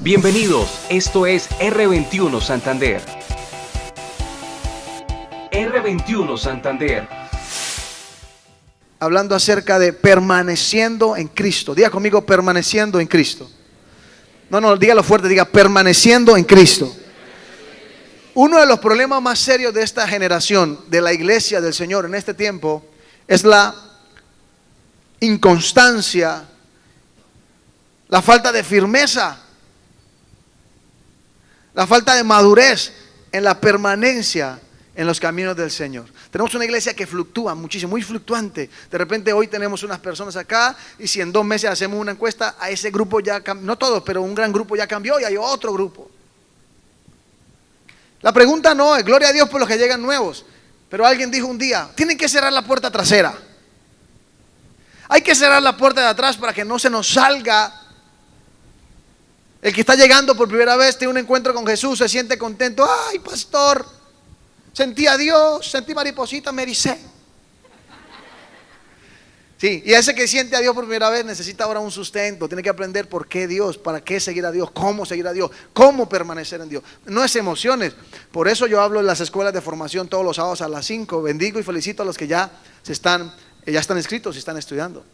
Bienvenidos, esto es R21 Santander. R21 Santander. Hablando acerca de permaneciendo en Cristo. Diga conmigo, permaneciendo en Cristo. No, dígalo fuerte, diga permaneciendo en Cristo. Uno de los problemas más serios de esta generación, de la iglesia del Señor en este tiempo, es la inconstancia, la falta de firmeza, la falta de madurez en la permanencia en los caminos del Señor. Tenemos una iglesia que fluctúa muchísimo, muy fluctuante. De repente hoy tenemos unas personas acá y si en 2 meses hacemos una encuesta, a ese grupo ya cambió, no todos, pero un gran grupo ya cambió y hay otro grupo. La pregunta no es, gloria a Dios por los que llegan nuevos, pero alguien dijo un día, tienen que cerrar la puerta trasera. Hay que cerrar la puerta de atrás para que no se nos salga. El que está llegando por primera vez, tiene un encuentro con Jesús, se siente contento. Ay, pastor, sentí a Dios, sentí mariposita, me ericé. Sí, y ese que siente a Dios por primera vez necesita ahora un sustento. Tiene que aprender por qué Dios, para qué seguir a Dios, cómo seguir a Dios, cómo permanecer en Dios. No es emociones. Por eso yo hablo en las escuelas de formación todos los sábados a las 5. Bendigo y felicito a los que ya están inscritos y están estudiando.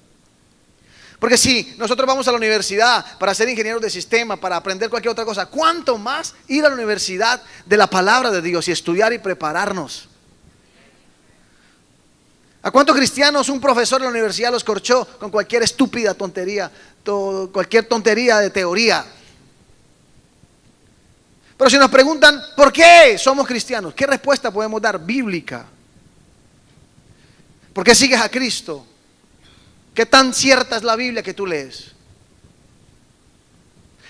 Porque si nosotros vamos a la universidad para ser ingenieros de sistema, para aprender cualquier otra cosa, ¿cuánto más ir a la universidad de la palabra de Dios y estudiar y prepararnos? ¿A cuántos cristianos un profesor de la universidad los corchó con cualquier estúpida tontería, cualquier tontería de teoría? Pero si nos preguntan, ¿por qué somos cristianos? ¿Qué respuesta podemos dar? Bíblica. ¿Por qué sigues a Cristo? ¿Qué tan cierta es la Biblia que tú lees?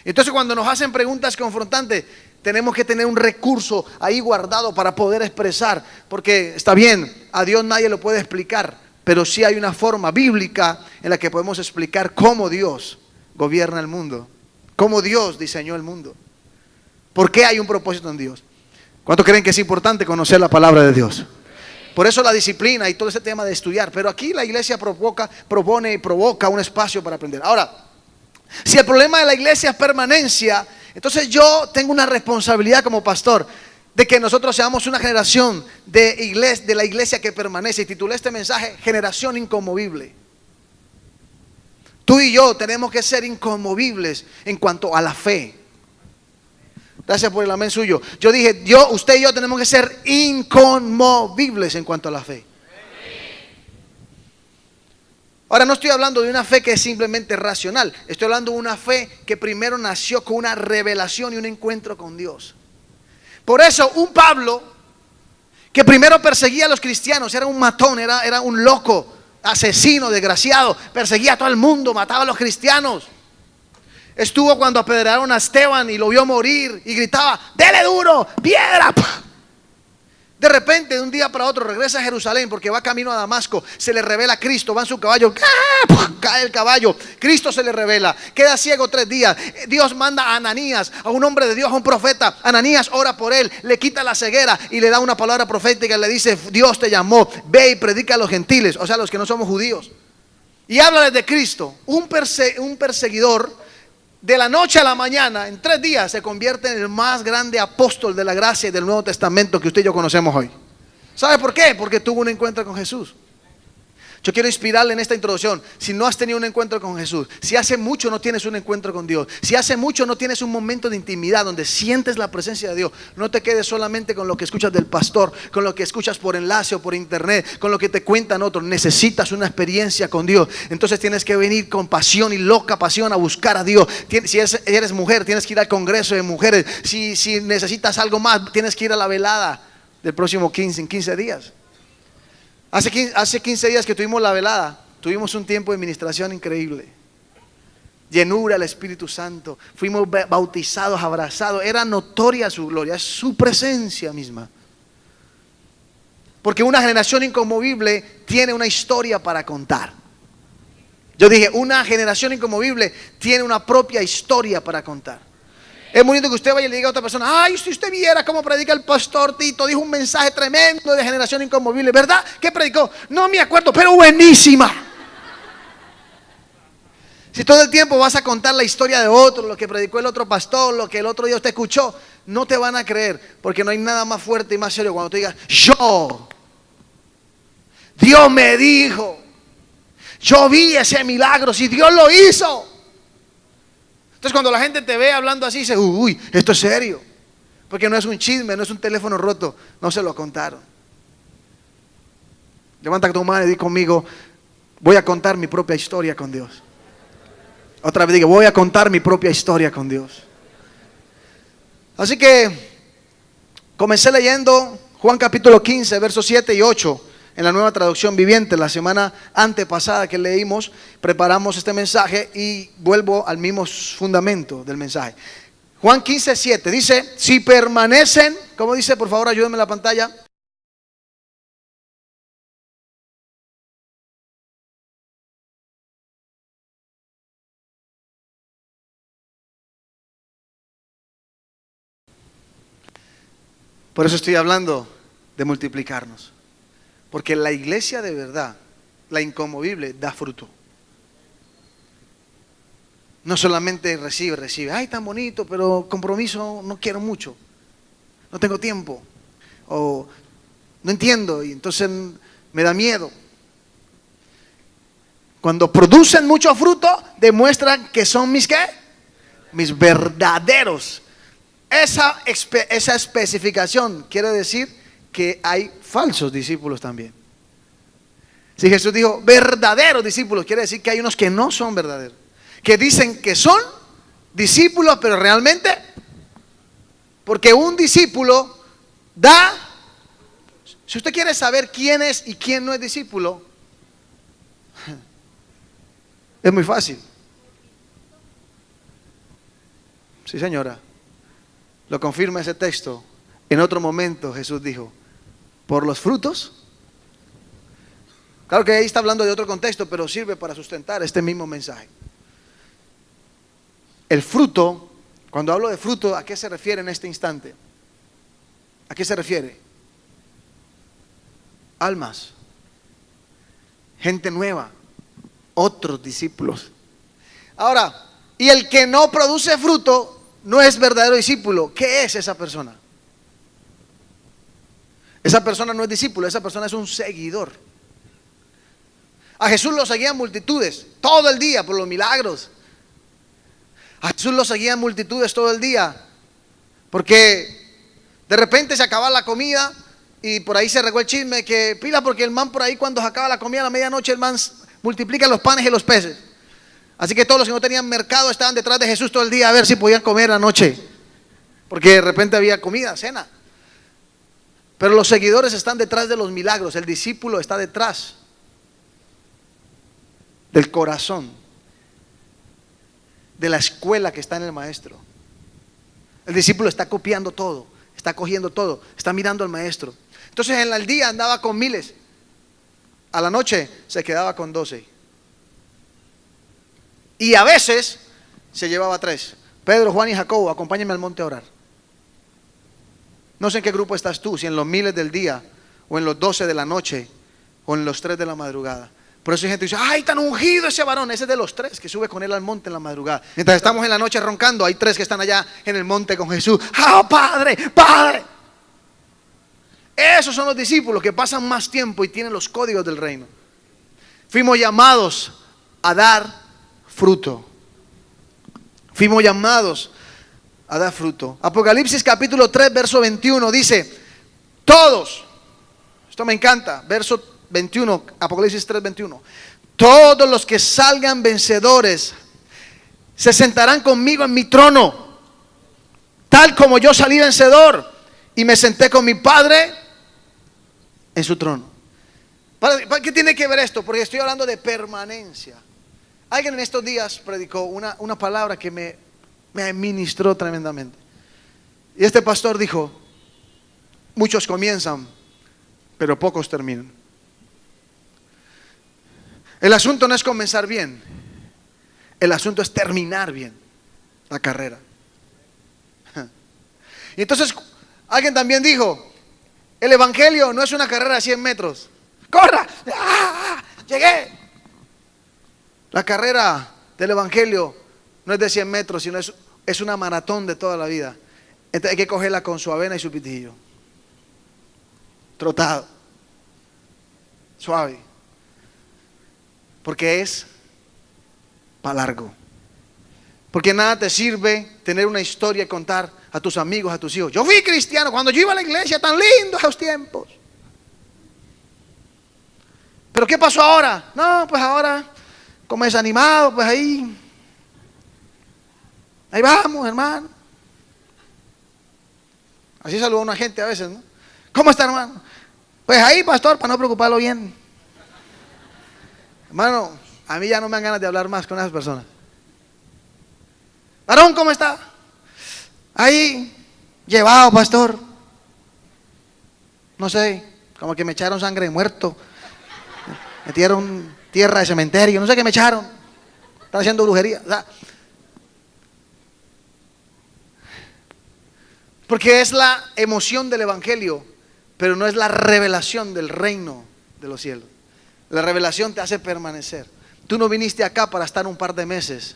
Entonces cuando nos hacen preguntas confrontantes, tenemos que tener un recurso ahí guardado para poder expresar. Porque está bien, a Dios nadie lo puede explicar, pero sí hay una forma bíblica en la que podemos explicar cómo Dios gobierna el mundo, cómo Dios diseñó el mundo, por qué hay un propósito en Dios. ¿Cuántos creen que es importante conocer la palabra de Dios? Por eso la disciplina y todo ese tema de estudiar. Pero aquí la iglesia propone y provoca un espacio para aprender. Ahora, si el problema de la iglesia es permanencia, entonces yo tengo una responsabilidad como pastor de que nosotros seamos una generación de la iglesia que permanece. Y titulé este mensaje, Generación Inconmovible. Tú y yo tenemos que ser inconmovibles en cuanto a la fe. Gracias por el amén suyo. Yo dije, usted y yo tenemos que ser inconmovibles en cuanto a la fe. Ahora no estoy hablando de una fe que es simplemente racional. Estoy hablando de una fe que primero nació con una revelación y un encuentro con Dios. Por eso un Pablo que primero perseguía a los cristianos, era un matón, era un loco, asesino, desgraciado, perseguía a todo el mundo, mataba a los cristianos. Estuvo cuando apedrearon a Esteban y lo vio morir y gritaba, dele duro, piedra. De repente, de un día para otro, regresa a Jerusalén porque va camino a Damasco. Se le revela Cristo, va en su caballo, cae el caballo. Cristo se le revela, queda ciego 3 días. Dios manda a Ananías, a un hombre de Dios, a un profeta. Ananías ora por él, le quita la ceguera y le da una palabra profética. Le dice, Dios te llamó, ve y predica a los gentiles, o sea, los que no somos judíos. Y háblales de Cristo. Un perseguidor, de la noche a la mañana, en 3 días, se convierte en el más grande apóstol de la gracia y del Nuevo Testamento que usted y yo conocemos hoy. ¿Sabe por qué? Porque tuvo un encuentro con Jesús. Yo quiero inspirarle en esta introducción. Si no has tenido un encuentro con Jesús, si hace mucho no tienes un encuentro con Dios, si hace mucho no tienes un momento de intimidad donde sientes la presencia de Dios, no te quedes solamente con lo que escuchas del pastor, con lo que escuchas por enlace o por internet, con lo que te cuentan otros. Necesitas una experiencia con Dios. Entonces tienes que venir con pasión y loca pasión a buscar a Dios. Si eres mujer, tienes que ir al congreso de mujeres. Si necesitas algo más, tienes que ir a la velada del próximo 15 días. Hace 15 días que tuvimos la velada, tuvimos un tiempo de ministración increíble. Llenura del Espíritu Santo. Fuimos bautizados, abrazados. Era notoria su gloria, su presencia misma. Porque una generación inconmovible tiene una historia para contar. Yo dije, una generación inconmovible tiene una propia historia para contar. Es bonito que usted vaya y le diga a otra persona, ay, si usted viera cómo predica el pastor Tito, dijo un mensaje tremendo de generación inconmovible, ¿verdad? ¿Qué predicó? No me acuerdo, pero buenísima. Si todo el tiempo vas a contar la historia de otro, lo que predicó el otro pastor, lo que el otro Dios te escuchó, no te van a creer, porque no hay nada más fuerte y más serio cuando tú digas, Dios me dijo, yo vi ese milagro, si Dios lo hizo. Entonces cuando la gente te ve hablando así, dice, uy, esto es serio, porque no es un chisme, no es un teléfono roto, no se lo contaron. Levanta tu mano y di conmigo, voy a contar mi propia historia con Dios. Otra vez digo, voy a contar mi propia historia con Dios. Así que comencé leyendo Juan capítulo 15, versos 7 y 8 en la Nueva Traducción Viviente. La semana antepasada que leímos, preparamos este mensaje y vuelvo al mismo fundamento del mensaje. Juan 15, 7 dice, si permanecen, ¿cómo dice? Por favor, ayúdenme en la pantalla. Por eso estoy hablando de multiplicarnos. Porque la iglesia de verdad, la inconmovible, da fruto. No solamente recibe. Ay, tan bonito, pero compromiso no quiero mucho. No tengo tiempo. O no entiendo y entonces me da miedo. Cuando producen mucho fruto, demuestran que son mis ¿qué? Mis verdaderos. Esa especificación quiere decir que hay falsos discípulos también. Si Jesús dijo verdaderos discípulos, quiere decir que hay unos que no son verdaderos, que dicen que son discípulos, pero realmente, porque un discípulo da. Si usted quiere saber quién es y quién no es discípulo, es muy fácil. Sí, señora. Lo confirma ese texto. En otro momento Jesús dijo, por los frutos. Claro que ahí está hablando de otro contexto, pero sirve para sustentar este mismo mensaje. El fruto, cuando hablo de fruto, ¿a qué se refiere en este instante? ¿A qué se refiere? Almas, gente nueva, otros discípulos. Ahora, y el que no produce fruto no es verdadero discípulo. ¿Qué es esa persona? Esa persona no es discípulo, esa persona es un seguidor. A Jesús lo seguían multitudes todo el día por los milagros. A Jesús lo seguían multitudes todo el día porque de repente se acaba la comida y por ahí se regó el chisme que pila, porque el man por ahí cuando se acaba la comida a la medianoche el man multiplica los panes y los peces. Así que todos los que no tenían mercado estaban detrás de Jesús todo el día a ver si podían comer anoche, porque de repente había comida, cena. Pero los seguidores están detrás de los milagros, el discípulo está detrás del corazón, de la escuela que está en el maestro. El discípulo está copiando todo, está cogiendo todo, está mirando al maestro. Entonces en el día andaba con miles, a la noche se quedaba con 12. Y a veces se llevaba 3. Pedro, Juan y Jacobo, acompáñenme al monte a orar. No sé en qué grupo estás tú, si en los miles del día, o en los 12 de la noche, o en los 3 de la madrugada. Por eso hay gente que dice, ay, tan ungido ese varón. Ese es de los 3 que sube con él al monte en la madrugada. Mientras estamos en la noche roncando, hay 3 que están allá en el monte con Jesús. ¡Ah, Padre, Padre! Esos son los discípulos que pasan más tiempo y tienen los códigos del reino. Fuimos llamados a dar fruto. Fuimos llamados a dar fruto. Apocalipsis capítulo 3 verso 21 dice, todos, esto me encanta, verso 21, Apocalipsis 3, 21, todos los que salgan vencedores se sentarán conmigo en mi trono, tal como yo salí vencedor y me senté con mi Padre en su trono. ¿Para qué tiene que ver esto? Porque estoy hablando de permanencia. Alguien en estos días predicó una palabra que me ministró tremendamente. Y este pastor dijo, muchos comienzan, pero pocos terminan. El asunto no es comenzar bien, el asunto es terminar bien la carrera. Y entonces alguien también dijo, el evangelio no es una carrera de 100 metros. ¡Corra! ¡Ah! ¡Llegué! La carrera del Evangelio no es de 100 metros, sino es una maratón de toda la vida. Entonces hay que cogerla con su avena y su pitillo. Trotado. Suave. Porque es para largo. Porque nada te sirve tener una historia y contar a tus amigos, a tus hijos. Yo fui cristiano cuando yo iba a la iglesia, tan lindo esos tiempos. ¿Pero qué pasó ahora? No, pues ahora, como desanimado, pues ahí vamos, hermano. Así saluda a una gente a veces, ¿no? ¿Cómo está, hermano? Pues ahí, pastor, para no preocuparlo bien. Hermano, a mí ya no me dan ganas de hablar más con esas personas. Varón, ¿cómo está? Ahí, llevado, pastor. No sé, como que me echaron sangre de muerto. Metieron tierra de cementerio, no sé qué me echaron. Están haciendo brujería. O sea, porque es la emoción del Evangelio, pero no es la revelación del reino de los cielos. La revelación te hace permanecer. Tú no viniste acá para estar un par de meses.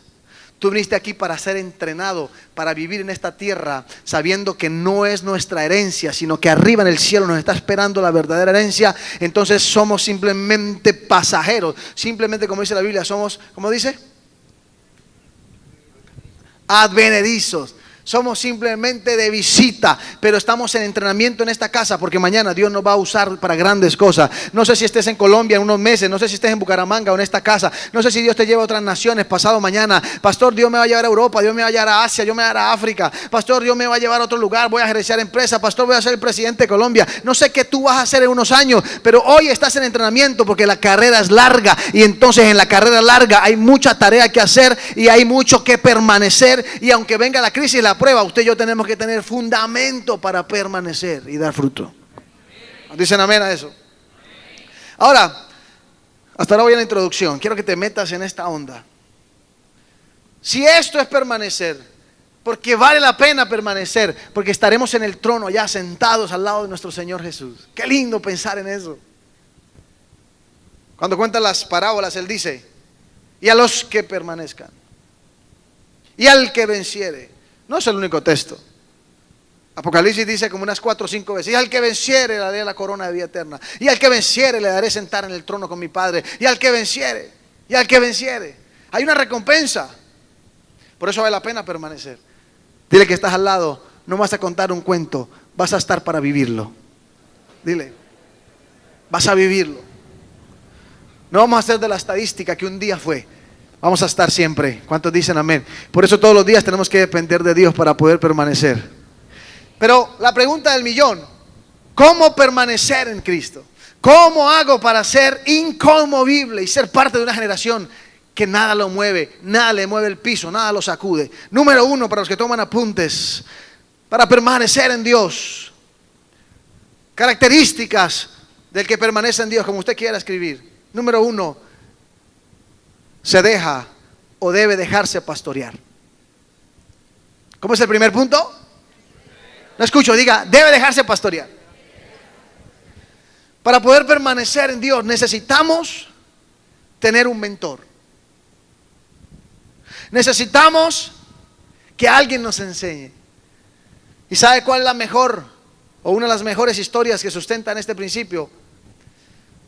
Tú viniste aquí para ser entrenado, para vivir en esta tierra, sabiendo que no es nuestra herencia, sino que arriba en el cielo nos está esperando la verdadera herencia. Entonces somos simplemente pasajeros. Simplemente, como dice la Biblia, somos, ¿cómo dice? Advenedizos. Somos simplemente de visita, pero estamos en entrenamiento en esta casa porque mañana Dios nos va a usar para grandes cosas. No sé si estés en Colombia en unos meses, no sé si estés en Bucaramanga o en esta casa, no sé si Dios te lleva a otras naciones pasado mañana. Pastor, Dios me va a llevar a Europa, Dios me va a llevar a Asia, Dios me va a llevar a África. Pastor, Dios me va a llevar a otro lugar, voy a gerenciar empresa. Pastor, voy a ser el presidente de Colombia. No sé qué tú vas a hacer en unos años, pero hoy estás en entrenamiento porque la carrera es larga. Y entonces en la carrera larga hay mucha tarea que hacer y hay mucho que permanecer. Y aunque venga la crisis y la prueba, usted y yo tenemos que tener fundamento para permanecer y dar fruto. ¿Dicen amén a eso? Ahora, hasta ahora voy a la introducción. Quiero que te metas en esta onda. Si esto es permanecer, porque vale la pena permanecer, porque estaremos en el trono ya sentados al lado de nuestro Señor Jesús. Qué lindo pensar en eso. Cuando cuenta las parábolas, Él dice: y a los que permanezcan, y al que venciere. No es el único texto. Apocalipsis dice como unas 4 o 5 veces: y al que venciere le daré la corona de vida eterna, y al que venciere le daré sentar en el trono con mi Padre, y al que venciere, y al que venciere. Hay una recompensa. Por eso vale la pena permanecer. Dile que estás al lado: no vas a contar un cuento, vas a estar para vivirlo. Dile, vas a vivirlo. No vamos a hacer de la estadística que un día fue. Vamos a estar siempre. ¿Cuántos dicen amén? Por eso todos los días tenemos que depender de Dios para poder permanecer. Pero la pregunta del millón: ¿cómo permanecer en Cristo? ¿Cómo hago para ser inconmovible y ser parte de una generación que nada lo mueve, nada le mueve el piso, nada lo sacude? Número 1, para los que toman apuntes, para permanecer en Dios. Características del que permanece en Dios, como usted quiera escribir. Número 1, se deja o debe dejarse pastorear. ¿Cómo es el primer punto? No escucho, diga, debe dejarse pastorear. Para poder permanecer en Dios necesitamos tener un mentor. Necesitamos que alguien nos enseñe. ¿Y sabe cuál es la mejor o una de las mejores historias que sustentan este principio?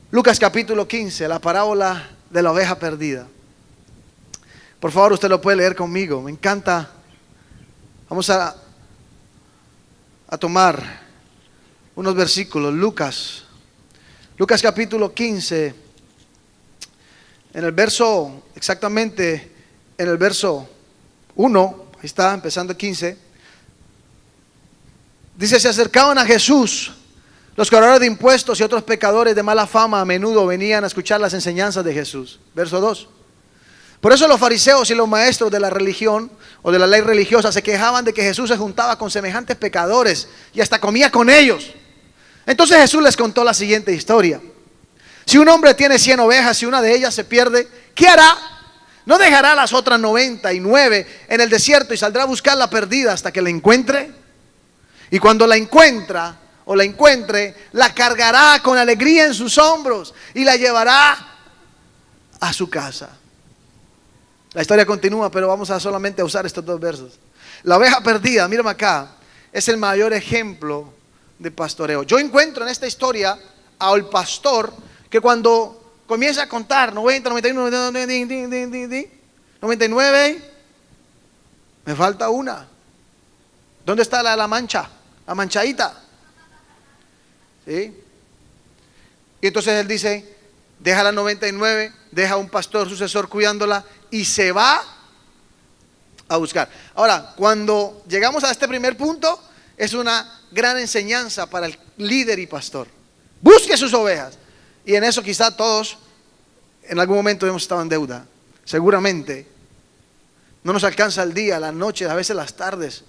Lucas capítulo 15, la parábola de la oveja perdida. Por favor, usted lo puede leer conmigo, me encanta. Vamos a tomar unos versículos. Lucas capítulo 15, en el verso, exactamente en el verso 1, ahí está, empezando el 15. Dice: se acercaban a Jesús los cobradores de impuestos y otros pecadores de mala fama a menudo venían a escuchar las enseñanzas de Jesús. Verso 2. Por eso los fariseos y los maestros de la religión o de la ley religiosa se quejaban de que Jesús se juntaba con semejantes pecadores y hasta comía con ellos. Entonces Jesús les contó la siguiente historia: si un hombre tiene 100 ovejas y una de ellas se pierde, ¿qué hará? ¿No dejará las otras 99 en el desierto y saldrá a buscar la perdida hasta que la encuentre? Y cuando la encuentra o la encuentre, la cargará con alegría en sus hombros y la llevará a su casa. La historia continúa, pero vamos a solamente a usar estos dos versos. La oveja perdida, mírame acá, es el mayor ejemplo de pastoreo. Yo encuentro en esta historia al pastor que cuando comienza a contar 90, 91, 99, me falta una. ¿Dónde está la mancha? La manchadita. ¿Sí? Y entonces él dice, deja la 99, deja a un pastor sucesor cuidándola y se va a buscar. Ahora, cuando llegamos a este primer punto, es una gran enseñanza para el líder y pastor. Busque sus ovejas. Y en eso quizá todos en algún momento hemos estado en deuda. Seguramente no nos alcanza el día, la noche, a veces las tardes,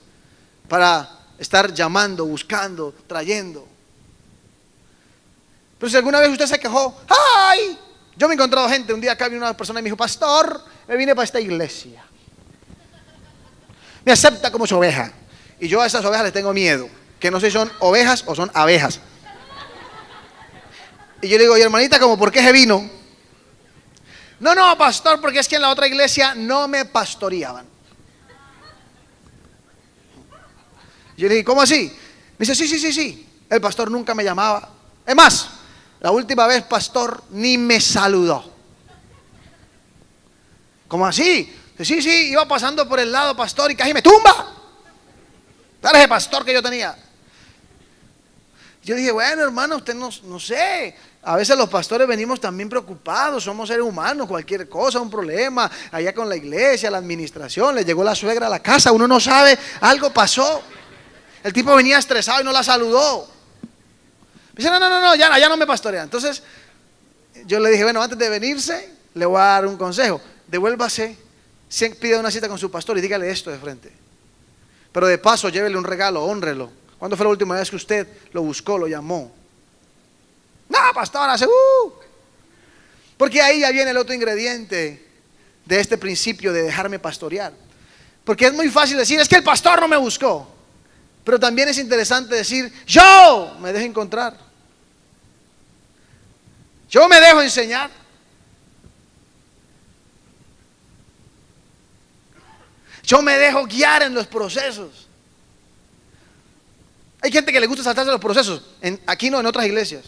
para estar llamando, buscando, trayendo. Pero si alguna vez usted se quejó, ¡ay! Yo me he encontrado gente, un día acá vino una persona y me dijo, pastor, me vine para esta iglesia. Me acepta como su oveja. Y yo a esas ovejas les tengo miedo, que no sé si son ovejas o son abejas. Y yo le digo, y hermanita, ¿cómo por qué se vino? No, pastor, porque es que en la otra iglesia no me pastoreaban. Yo le dije, ¿cómo así? Me dice, sí. El pastor nunca me llamaba. Es más, la última vez, pastor, ni me saludó. ¿Cómo así? Sí, iba pasando por el lado, pastor, y casi me tumba. Tal ese pastor que yo tenía. Yo dije, bueno, hermano, usted no sé. A veces los pastores venimos también preocupados, somos seres humanos, cualquier cosa, un problema, allá con la iglesia, la administración, le llegó la suegra a la casa, uno no sabe, algo pasó. El tipo venía estresado y no la saludó. Dice, no, ya no me pastorea. Entonces, yo le dije, bueno, antes de venirse, le voy a dar un consejo. Devuélvase, pida una cita con su pastor y dígale esto de frente. Pero de paso, llévele un regalo, hónrelo. ¿Cuándo fue la última vez que usted lo buscó, lo llamó? No, pastor, hace Porque ahí ya viene el otro ingrediente de este principio de dejarme pastorear. Porque es muy fácil decir, es que el pastor no me buscó. Pero también es interesante decir, yo me dejo encontrar. Yo me dejo enseñar. Yo me dejo guiar en los procesos. Hay gente que le gusta saltarse los procesos. Aquí no, en otras iglesias.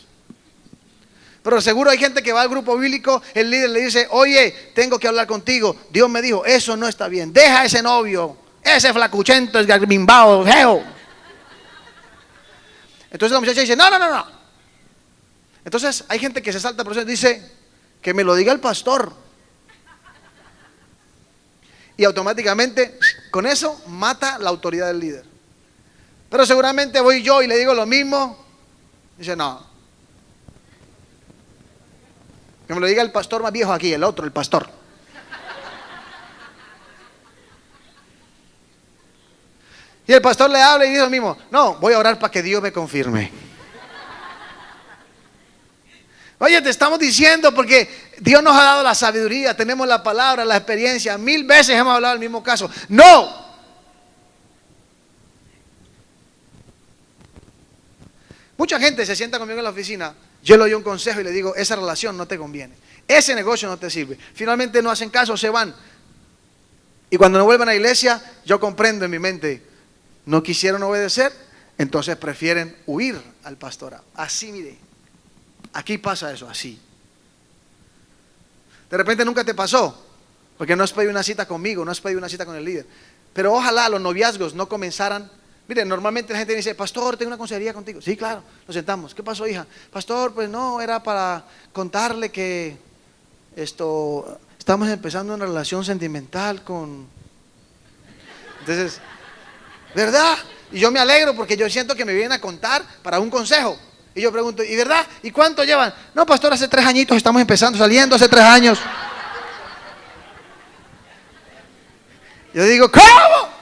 Pero seguro hay gente que va al grupo bíblico, el líder le dice, oye, tengo que hablar contigo. Dios me dijo, eso no está bien. Deja ese novio, ese flacuchento, es garbimbao, feo. Entonces la muchacha dice, no. Entonces hay gente que se salta el proceso y dice, que me lo diga el pastor. Y automáticamente, con eso, mata la autoridad del líder. Pero seguramente voy yo y le digo lo mismo. Dice, no. Que me lo diga el pastor más viejo aquí, el otro, el pastor. Y el pastor le habla y dice lo mismo. No, voy a orar para que Dios me confirme. Oye, te estamos diciendo porque Dios nos ha dado la sabiduría, tenemos la palabra, la experiencia. 1000 veces hemos hablado del mismo caso. No. Mucha gente se sienta conmigo en la oficina, yo le doy un consejo y le digo, esa relación no te conviene, ese negocio no te sirve. Finalmente no hacen caso, se van. Y cuando no vuelven a la iglesia, yo comprendo en mi mente, no quisieron obedecer, entonces prefieren huir al pastorado. Así, mire, aquí pasa eso, así. De repente nunca te pasó, porque no has pedido una cita conmigo, no has pedido una cita con el líder. Pero ojalá los noviazgos no comenzaran. Mire, normalmente la gente dice, pastor, tengo una consejería contigo. Sí, claro, nos sentamos. ¿Qué pasó, hija? Pastor, pues no, era para contarle que estamos empezando una relación sentimental con... Entonces, ¿verdad? Y yo me alegro porque yo siento que me vienen a contar para un consejo. Y yo pregunto, ¿y verdad? ¿Y cuánto llevan? No, pastor, hace 3 añitos estamos empezando, saliendo hace 3 años. Yo digo, ¿cómo?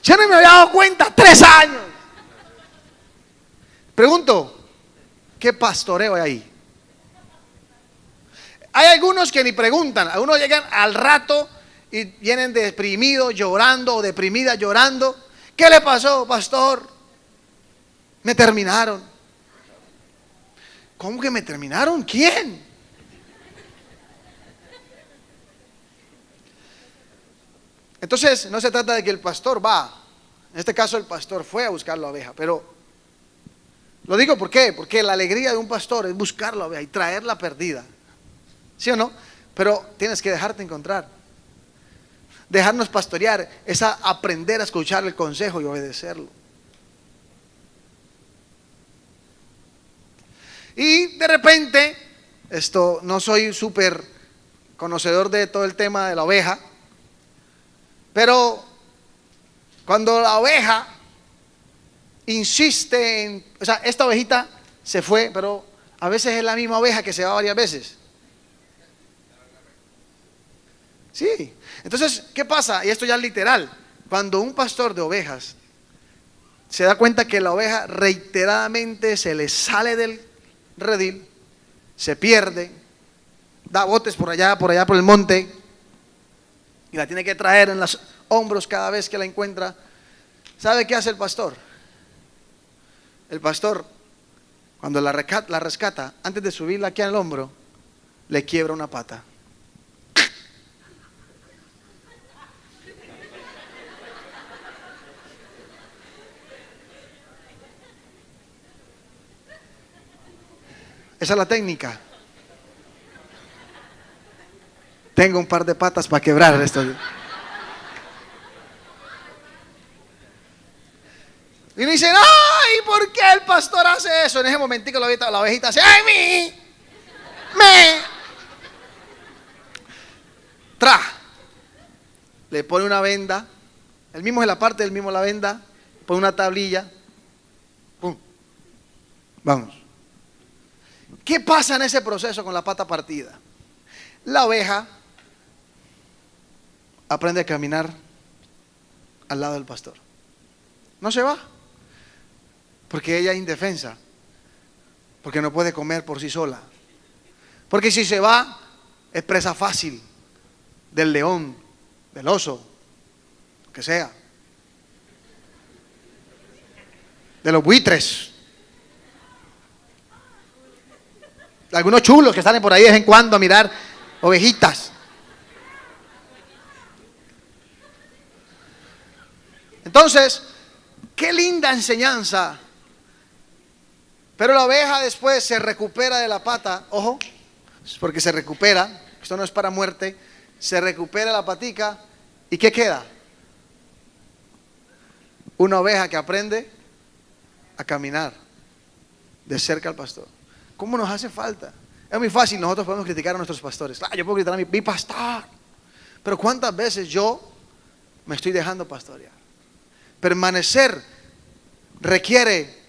Yo no me había dado cuenta, 3 años. Pregunto, ¿qué pastoreo hay ahí? Hay algunos que ni preguntan, algunos llegan al rato y vienen deprimidos, llorando o deprimidas llorando. ¿Qué le pasó, pastor? Me terminaron. ¿Cómo que me terminaron? ¿Quién? Entonces, no se trata de que el pastor va. En este caso, el pastor fue a buscar la oveja. Pero lo digo ¿por qué? Porque la alegría de un pastor es buscar la oveja y traerla perdida. ¿Sí o no? Pero tienes que dejarte encontrar. Dejarnos pastorear es aprender a escuchar el consejo y obedecerlo. Y de repente, no soy súper conocedor de todo el tema de la oveja, pero cuando la oveja insiste en, o sea, esta ovejita se fue, pero a veces es la misma oveja que se va varias veces. Sí, entonces, ¿qué pasa? Y esto ya es literal. Cuando un pastor de ovejas se da cuenta que la oveja reiteradamente se le sale del redil, se pierde, da botes por allá por el monte, y la tiene que traer en los hombros cada vez que la encuentra, ¿sabe qué hace el pastor? El pastor, cuando la rescata, antes de subirla aquí al hombro, le quiebra una pata. Esa es la técnica. Tengo un par de patas para quebrar esto. Y me dicen, ¡ay! ¿Por qué el pastor hace eso? En ese momentico la ovejita hace, ¡ay, me! Tra. Le pone una venda. El mismo es la parte, el mismo la venda. Pone una tablilla. ¡Pum! Vamos. ¿Qué pasa en ese proceso con la pata partida? La oveja aprende a caminar al lado del pastor. No se va, porque ella es indefensa, porque no puede comer por sí sola, porque si se va es presa fácil del león, del oso, que sea, de los buitres, algunos chulos que salen por ahí de vez en cuando a mirar ovejitas. Entonces, qué linda enseñanza. Pero la oveja después se recupera de la pata, ojo, porque se recupera, esto no es para muerte, se recupera la patica, ¿y qué queda? Una oveja que aprende a caminar de cerca al pastor. ¿Cómo nos hace falta? Es muy fácil, nosotros podemos criticar a nuestros pastores. Claro, yo puedo criticar a mi pastor, pero ¿cuántas veces yo me estoy dejando pastorear? Permanecer requiere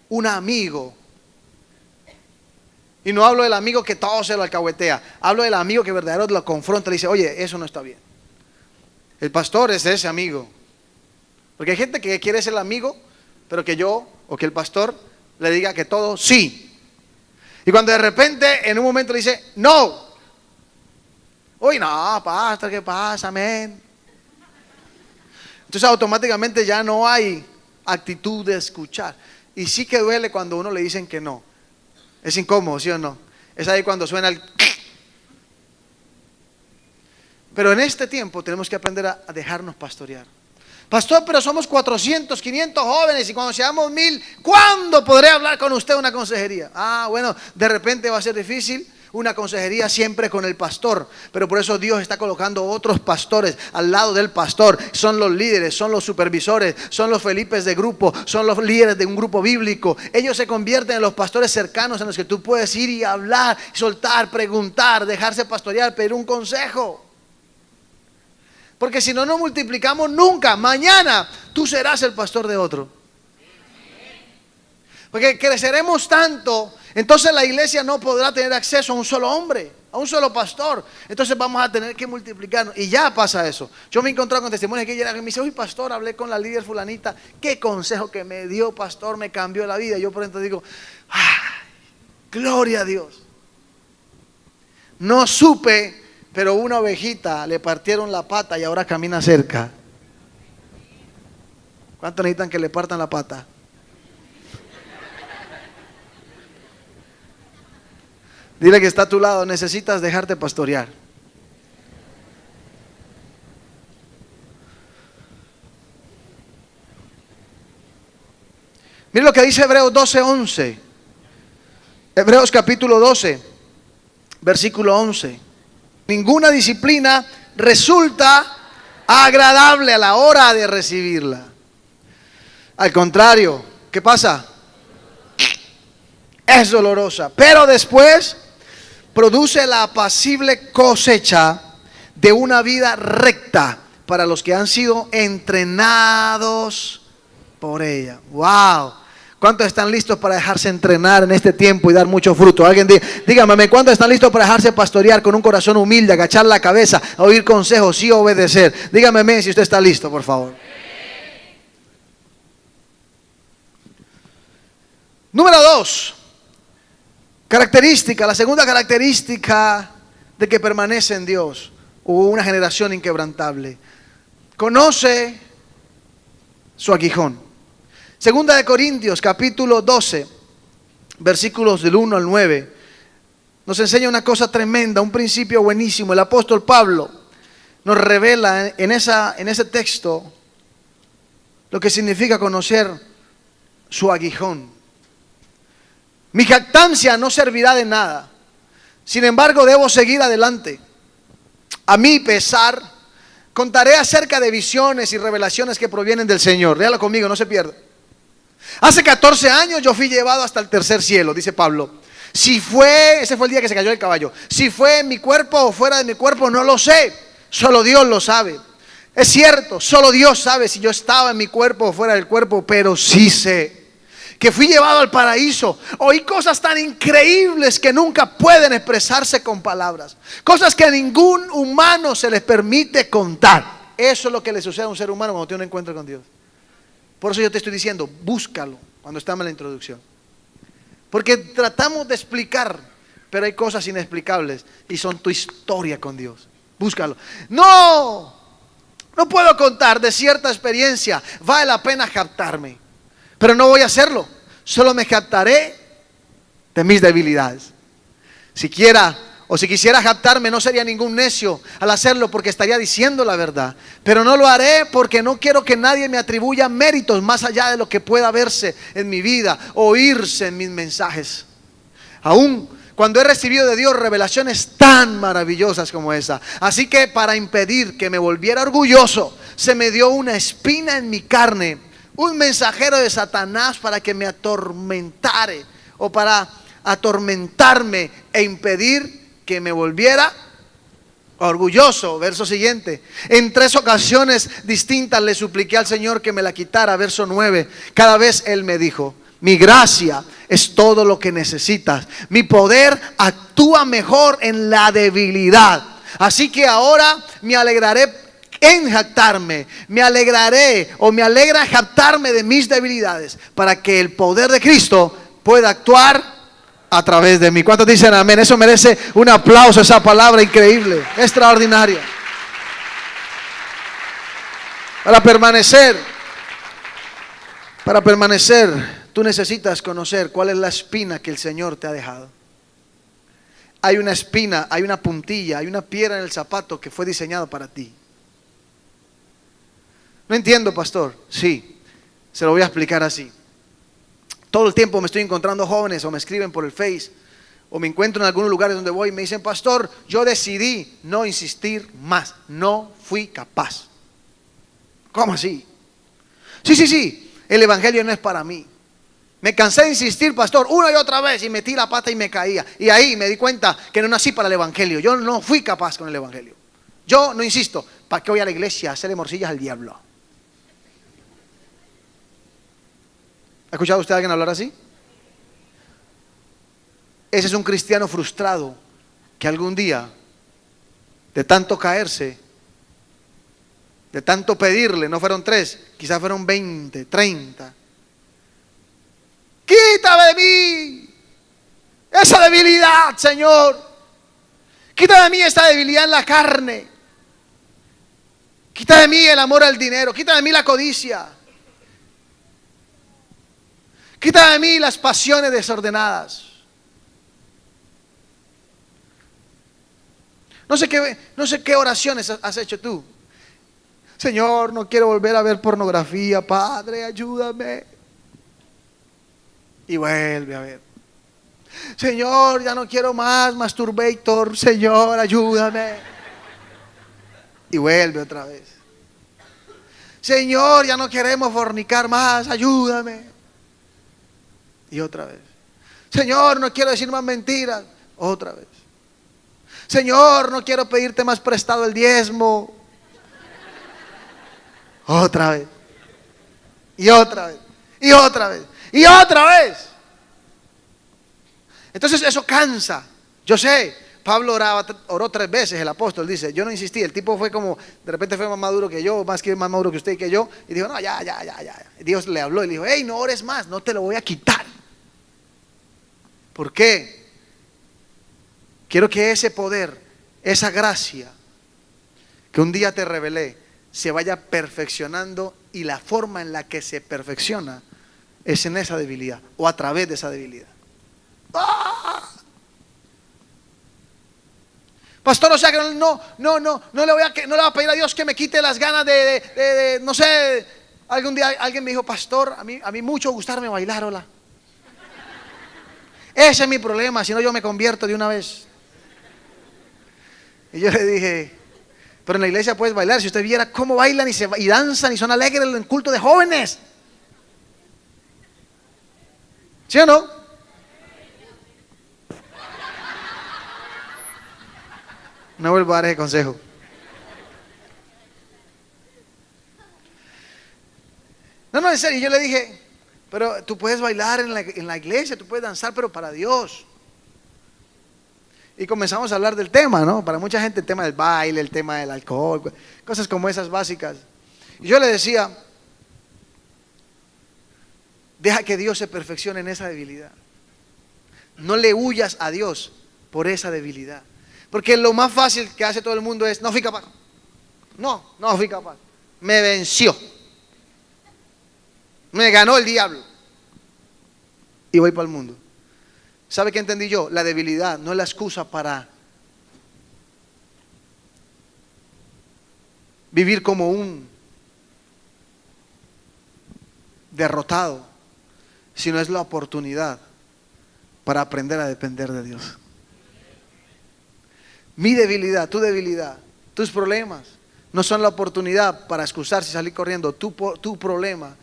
un amigo. Y no hablo del amigo que todo se lo alcahuetea, hablo del amigo que verdaderamente lo confronta y le dice, oye, eso no está bien. El pastor es ese amigo. Porque hay gente que quiere ser el amigo, pero que yo o que el pastor le diga que todo sí. Y cuando de repente en un momento le dice, no. Uy, no, pastor, ¿qué pasa, men? Entonces automáticamente ya no hay actitud de escuchar. Y sí que duele cuando a uno le dicen que no. Es incómodo, ¿sí o no? Es ahí cuando suena el... Pero en este tiempo tenemos que aprender a dejarnos pastorear. Pastor, pero somos 400, 500 jóvenes y cuando seamos 1000, ¿cuándo podré hablar con usted una consejería? Ah, bueno, de repente va a ser difícil. Una consejería siempre con el pastor, pero por eso Dios está colocando otros pastores al lado del pastor. Son los líderes, son los supervisores, son los Felipes de grupo, son los líderes de un grupo bíblico. Ellos se convierten en los pastores cercanos en los que tú puedes ir y hablar, soltar, preguntar, dejarse pastorear, pedir un consejo. Porque si no nos multiplicamos nunca, mañana tú serás el pastor de otro. Porque creceremos tanto, entonces la iglesia no podrá tener acceso a un solo hombre, a un solo pastor. Entonces vamos a tener que multiplicarnos. Y ya pasa eso. Yo me he encontrado con testimonios que llegan y me dicen, uy, pastor, hablé con la líder fulanita. Qué consejo que me dio, pastor, me cambió la vida. Yo por dentro digo, ay, gloria a Dios. No supe, pero una ovejita le partieron la pata y ahora camina cerca. ¿Cuántos necesitan que le partan la pata? Dile que está a tu lado, necesitas dejarte pastorear. Mire lo que dice Hebreos 12:11. Hebreos capítulo 12, versículo 11. Ninguna disciplina resulta agradable a la hora de recibirla. Al contrario, ¿qué pasa? Es dolorosa, pero después produce la apacible cosecha de una vida recta para los que han sido entrenados por ella. ¡Wow! ¿Cuántos están listos para dejarse entrenar en este tiempo y dar mucho fruto? Alguien dígame, ¿cuántos están listos para dejarse pastorear con un corazón humilde, agachar la cabeza, oír consejos y obedecer? Dígame si usted está listo, por favor. Número 2. Característica, la segunda característica de que permanece en Dios, o una generación inquebrantable. Conoce su aguijón. Segunda de Corintios, capítulo 12, versículos del 1 al 9, nos enseña una cosa tremenda, un principio buenísimo. El apóstol Pablo nos revela en ese texto lo que significa conocer su aguijón. Mi jactancia no servirá de nada, sin embargo debo seguir adelante. A mi pesar, contaré acerca de visiones y revelaciones que provienen del Señor. Léalo conmigo, no se pierda. Hace 14 años yo fui llevado hasta el tercer cielo, dice Pablo. Ese fue el día que se cayó el caballo. Si fue en mi cuerpo o fuera de mi cuerpo, no lo sé. Solo Dios lo sabe. Es cierto, solo Dios sabe si yo estaba en mi cuerpo o fuera del cuerpo, pero sí sé que fui llevado al paraíso. Oí cosas tan increíbles que nunca pueden expresarse con palabras. Cosas que a ningún humano se les permite contar. Eso es lo que le sucede a un ser humano cuando tiene un encuentro con Dios. Por eso yo te estoy diciendo, búscalo cuando estamos en la introducción. Porque tratamos de explicar, pero hay cosas inexplicables y son tu historia con Dios. Búscalo. No puedo contar de cierta experiencia. Vale la pena jactarme, pero no voy a hacerlo. Solo me jactaré de mis debilidades. Si quisiera jactarme, no sería ningún necio al hacerlo, porque estaría diciendo la verdad. Pero no lo haré porque no quiero que nadie me atribuya méritos más allá de lo que pueda verse en mi vida, oírse en mis mensajes. Aún cuando he recibido de Dios revelaciones tan maravillosas como esa. Así que para impedir que me volviera orgulloso, se me dio una espina en mi carne, un mensajero de Satanás para que me atormentare, o para atormentarme e impedir que me volviera orgulloso. Verso siguiente. En 3 ocasiones distintas le supliqué al Señor que me la quitara. Verso 9. Cada vez Él me dijo: mi gracia es todo lo que necesitas. Mi poder actúa mejor en la debilidad. Así que ahora me alegraré en jactarme. Me alegra jactarme de mis debilidades, para que el poder de Cristo pueda actuar a través de mí. ¿Cuántos dicen amén? Eso merece un aplauso, esa palabra increíble, extraordinaria. Para permanecer, tú necesitas conocer cuál es la espina que el Señor te ha dejado. Hay una espina, hay una puntilla, hay una piedra en el zapato que fue diseñado para ti. No entiendo, pastor. Sí, se lo voy a explicar así. Todo el tiempo me estoy encontrando jóvenes, o me escriben por el Face, o me encuentro en algunos lugares donde voy y me dicen: pastor, yo decidí no insistir más, no fui capaz. ¿Cómo así? Sí, el evangelio no es para mí. Me cansé de insistir, pastor, una y otra vez, y metí la pata y me caía. Y ahí me di cuenta que no nací para el evangelio. Yo no fui capaz con el evangelio. Yo no insisto. ¿Para qué voy a la iglesia a hacerle morcillas al diablo? ¿Ha escuchado usted a alguien hablar así? Ese es un cristiano frustrado que algún día, de tanto caerse, de tanto pedirle, no fueron 3, quizás fueron 20, 30. Quítame de mí esa debilidad, Señor. Quita de mí esa debilidad en la carne. Quita de mí el amor al dinero. Quita de mí la codicia. Quita de mí las pasiones desordenadas. No sé qué oraciones has hecho tú. Señor, no quiero volver a ver pornografía. Padre, ayúdame. Y vuelve a ver. Señor, ya no quiero más masturbator. Señor, ayúdame. Y vuelve otra vez. Señor, ya no queremos fornicar más. Ayúdame. Y otra vez. Señor, no quiero decir más mentiras. Otra vez. Señor, no quiero pedirte más prestado el diezmo. Otra vez. Y otra vez. Y otra vez. Y otra vez. Entonces eso cansa. Yo sé, Pablo oró 3 veces, el apóstol dice. Yo no insistí, el tipo fue como, de repente fue más maduro que yo, más maduro que usted y que yo. Y dijo, no, ya. Dios le habló y le dijo, hey, no ores más, no te lo voy a quitar. ¿Por qué? Quiero que ese poder, esa gracia que un día te revelé, se vaya perfeccionando, y la forma en la que se perfecciona es en esa debilidad o a través de esa debilidad. ¡Ah! Pastor, o sea que no le voy a pedir a Dios que me quite las ganas de no sé. Algún día alguien me dijo, pastor, a mí mucho gustarme bailar, hola. Ese es mi problema, si no yo me convierto de una vez. Y yo le dije, pero en la iglesia puedes bailar. Si usted viera cómo bailan y danzan y son alegres en el culto de jóvenes. ¿Sí o no? No vuelvo a dar ese consejo. No, en serio, yo le dije, pero tú puedes bailar en la iglesia, tú puedes danzar, pero para Dios. Y comenzamos a hablar del tema, ¿no? Para mucha gente el tema del baile, el tema del alcohol, cosas como esas básicas. Y yo le decía, deja que Dios se perfeccione en esa debilidad. No le huyas a Dios por esa debilidad. Porque lo más fácil que hace todo el mundo es, no fui capaz. No fui capaz. Me venció. Me ganó el diablo. Y voy para el mundo. ¿Sabe qué entendí yo? La debilidad no es la excusa para vivir como un derrotado, sino es la oportunidad para aprender a depender de Dios. Mi debilidad, tu debilidad, tus problemas no son la oportunidad para excusarse y salir corriendo. Tu problema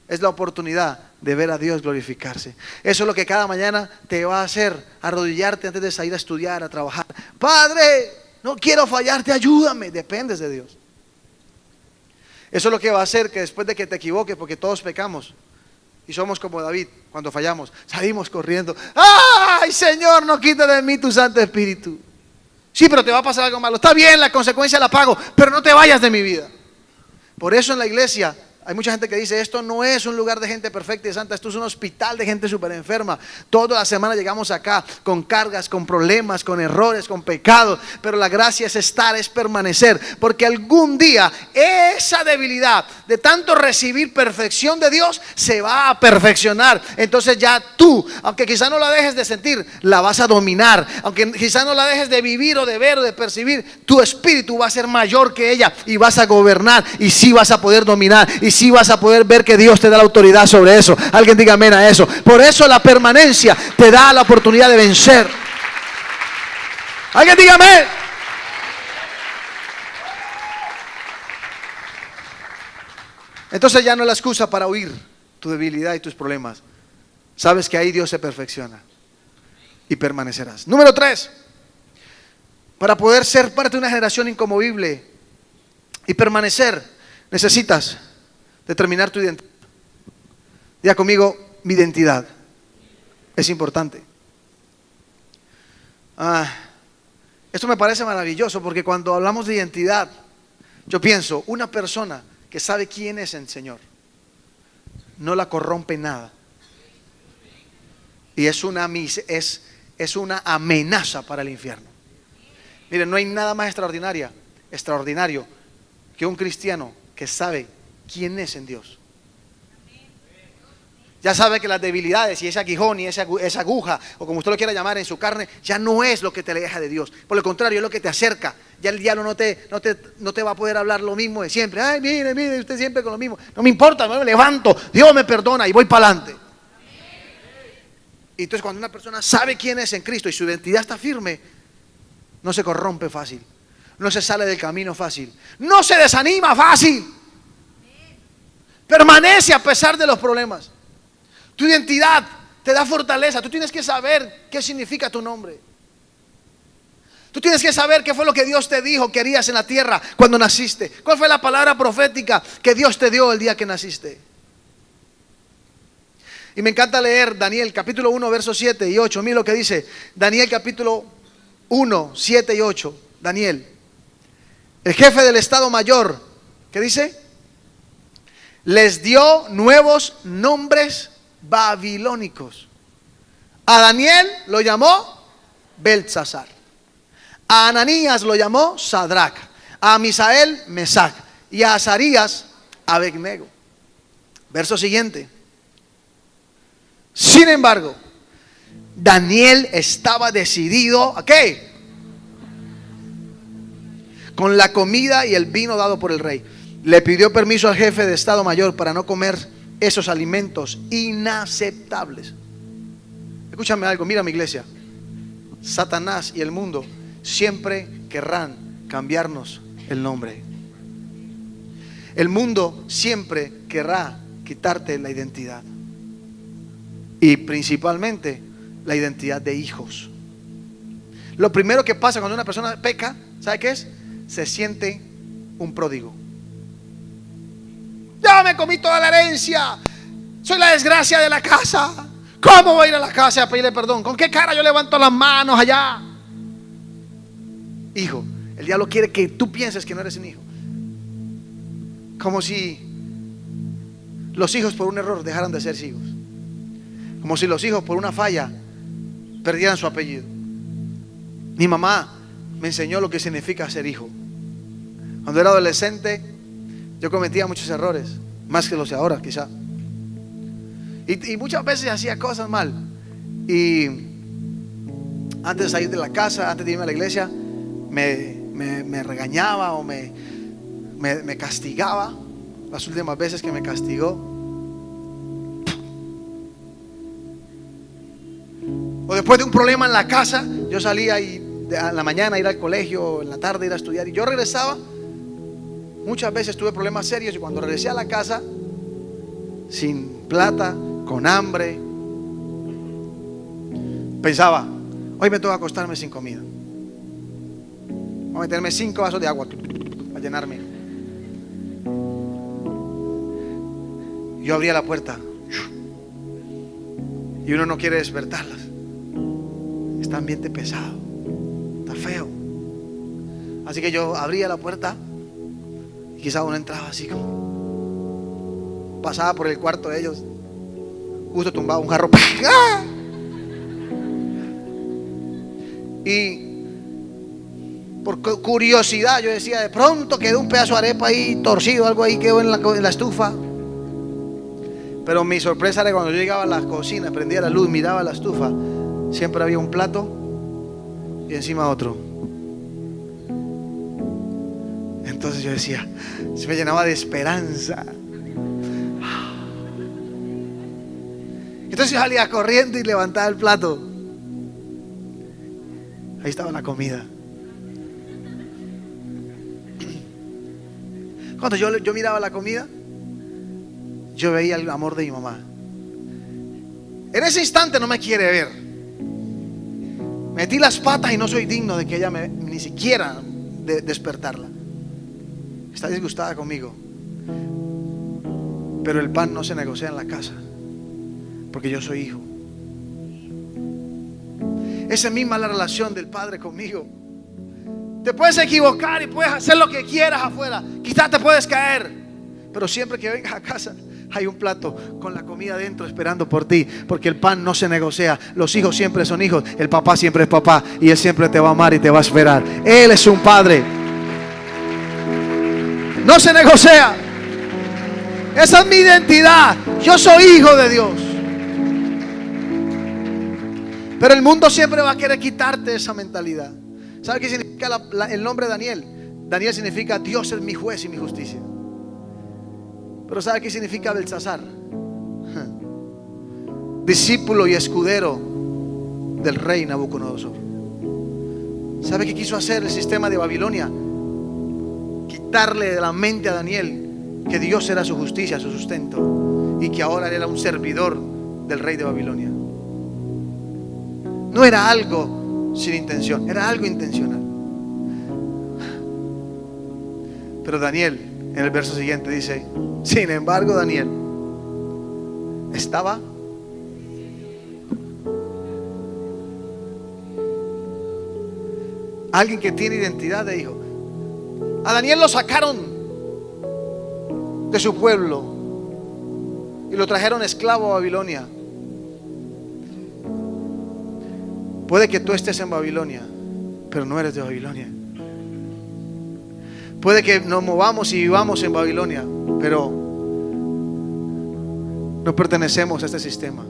es la oportunidad de ver a Dios glorificarse. Eso es lo que cada mañana te va a hacer arrodillarte antes de salir a estudiar, a trabajar. Padre, no quiero fallarte, ayúdame. Dependes de Dios. Eso es lo que va a hacer que después de que te equivoques, porque todos pecamos y somos como David, cuando fallamos, salimos corriendo. ¡Ay, Señor, no quites de mí tu Santo Espíritu! Sí, pero te va a pasar algo malo. Está bien, la consecuencia la pago, pero no te vayas de mi vida. Por eso en la iglesia hay mucha gente que dice, esto no es un lugar de gente perfecta y santa, esto es un hospital de gente súper enferma. Toda la semana llegamos acá con cargas, con problemas, con errores, con pecados, pero la gracia es estar, es permanecer, porque algún día esa debilidad de tanto recibir perfección de Dios se va a perfeccionar. Entonces ya tú, aunque quizá no la dejes de sentir, la vas a dominar. Aunque quizá no la dejes de vivir o de ver o de percibir, tu espíritu va a ser mayor que ella y vas a gobernar, y sí vas a poder dominar, y sí vas a poder ver que Dios te da la autoridad sobre eso. Alguien diga amén a eso. Por eso la permanencia te da la oportunidad de vencer. Alguien diga amén. Entonces ya no es la excusa para huir tu debilidad y tus problemas. Sabes que ahí Dios se perfecciona y permanecerás. Número 3, para poder ser parte de una generación inconmovible y permanecer, necesitas determinar tu identidad. Diga conmigo, mi identidad es importante. Esto me parece maravilloso, porque cuando hablamos de identidad, yo pienso, una persona que sabe quién es el Señor, no la corrompe nada. Y es una amenaza para el infierno. Miren, no hay nada más extraordinario que un cristiano que sabe quién es en Dios. Ya sabe que las debilidades y ese aguijón y esa aguja, o como usted lo quiera llamar, en su carne, ya no es lo que te aleja de Dios. Por el contrario, es lo que te acerca. Ya el diablo no te va a poder hablar lo mismo de siempre. Ay, mire, usted siempre con lo mismo. No me importa, me levanto, Dios me perdona y voy para adelante. Y entonces cuando una persona sabe quién es en Cristo y su identidad está firme, no se corrompe fácil, no se sale del camino fácil, no se desanima fácil, permanece a pesar de los problemas. Tu identidad te da fortaleza. Tú tienes que saber qué significa tu nombre. Tú tienes que saber qué fue lo que Dios te dijo que harías en la tierra cuando naciste. ¿Cuál fue la palabra profética que Dios te dio el día que naciste? Y me encanta leer Daniel capítulo 1 versos 7 y 8. Mira lo que dice Daniel capítulo 1, 7 y 8. Daniel, el jefe del Estado Mayor, ¿qué dice? Les dio nuevos nombres babilónicos. A Daniel lo llamó Beltsasar, a Ananías lo llamó Sadrach, a Misael Mesac y a Azarías Abednego. Verso siguiente. Sin embargo, Daniel estaba decidido ¿a qué? Con la comida y el vino dado por el rey. Le pidió permiso al jefe de Estado Mayor para no comer esos alimentos inaceptables. Escúchame algo, mira mi iglesia. Satanás y el mundo siempre querrán cambiarnos el nombre. El mundo siempre querrá quitarte la identidad. Y principalmente la identidad de hijos. Lo primero que pasa cuando una persona peca, ¿sabe qué es? Se siente un pródigo. Ya me comí toda la herencia, soy la desgracia de la casa. ¿Cómo voy a ir a la casa a pedirle perdón? ¿Con qué cara yo levanto las manos allá? Hijo, el diablo quiere que tú pienses que no eres un hijo. Como si los hijos por un error dejaran de ser hijos. Como si los hijos por una falla perdieran su apellido. Mi mamá me enseñó lo que significa ser hijo. Cuando era adolescente yo cometía muchos errores, más que los de ahora quizá. Y muchas veces hacía cosas mal. Y antes de salir de la casa, antes de irme a la iglesia, me regañaba o me castigaba. Las últimas veces que me castigó, o después de un problema en la casa, yo salía y a la mañana ir al colegio, en la tarde ir a estudiar, y yo regresaba. Muchas veces tuve problemas serios y cuando regresé a la casa sin plata, con hambre, pensaba, hoy me toca acostarme sin comida. Voy a meterme 5 vasos de agua para llenarme. Yo abría la puerta y uno no quiere despertarlas. Está ambiente pesado, está feo. Así que yo abría la puerta y quizá uno entraba así como, pasaba por el cuarto de ellos, justo tumbaba un jarro. ¡Ah! Y por curiosidad yo decía, de pronto quedó un pedazo de arepa ahí torcido, algo ahí quedó en la estufa. Pero mi sorpresa era cuando yo llegaba a la cocina, prendía la luz, miraba la estufa, siempre había un plato y encima otro. Entonces yo decía, se me llenaba de esperanza. Entonces yo salía corriendo y levantaba el plato. Ahí estaba la comida. Cuando yo miraba la comida, yo veía el amor de mi mamá. En ese instante no me quiere ver. Metí las patas y no soy digno de que ella ni siquiera despertarla. Está disgustada conmigo. Pero el pan no se negocia en la casa, porque yo soy hijo. Esa es misma la relación del Padre conmigo. Te puedes equivocar y puedes hacer lo que quieras afuera. Quizás te puedes caer, pero siempre que vengas a casa hay un plato con la comida dentro esperando por ti, porque el pan no se negocia. Los hijos siempre son hijos, el papá siempre es papá, y él siempre te va a amar y te va a esperar. Él es un padre, no se negocia. Esa es mi identidad. Yo soy hijo de Dios. Pero el mundo siempre va a querer quitarte esa mentalidad. ¿Sabe qué significa el nombre de Daniel? Daniel significa Dios es mi juez y mi justicia. Pero ¿sabe qué significa Beltsasar? Discípulo y escudero del rey Nabucodonosor. ¿Sabe qué quiso hacer el sistema de Babilonia? Quitarle de la mente a Daniel que Dios era su justicia, su sustento, y que ahora era un servidor del rey de Babilonia. No era algo sin intención, era algo intencional. Pero Daniel, en el verso siguiente dice: sin embargo, Daniel estaba alguien que tiene identidad de hijo. A Daniel lo sacaron de su pueblo y lo trajeron esclavo a Babilonia. Puede que tú estés en Babilonia, pero no eres de Babilonia. Puede que nos movamos y vivamos en Babilonia, pero no pertenecemos a este sistema.